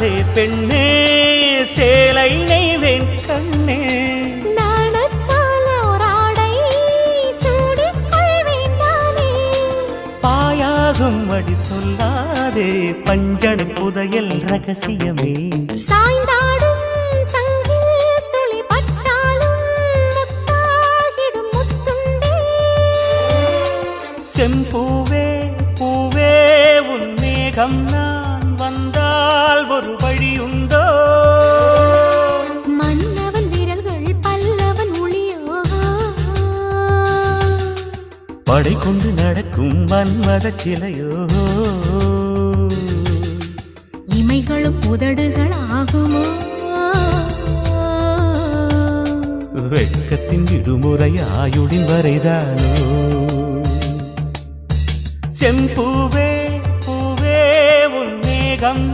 சொல்லாதே பெண்ணே சேலை நெய்வேன் கண்ணே பாயாகும் அடி சொல்லாதே பஞ்சனை புதையல் ரகசியமே சாய்ந்தாடும் சங்கில் துளி பட்டாலும் முத்தாகிடும் முத்துண்டே செம்பூவே பூவே உன் மேகம் நான் வந்தால் ஒரு வழியுண்டோ மன்னவன் விரல்கள் பல்லவன் ஒளியோ படை கொண்டு நடக்கும் மன்மத சிலையோ இமைகளும் உதடுகள் ஆகுமோ வெட்கத்தின் விடுமுறை ஆயுடின் வரைதானோ செம்பூவே பூவே உன் மேகம்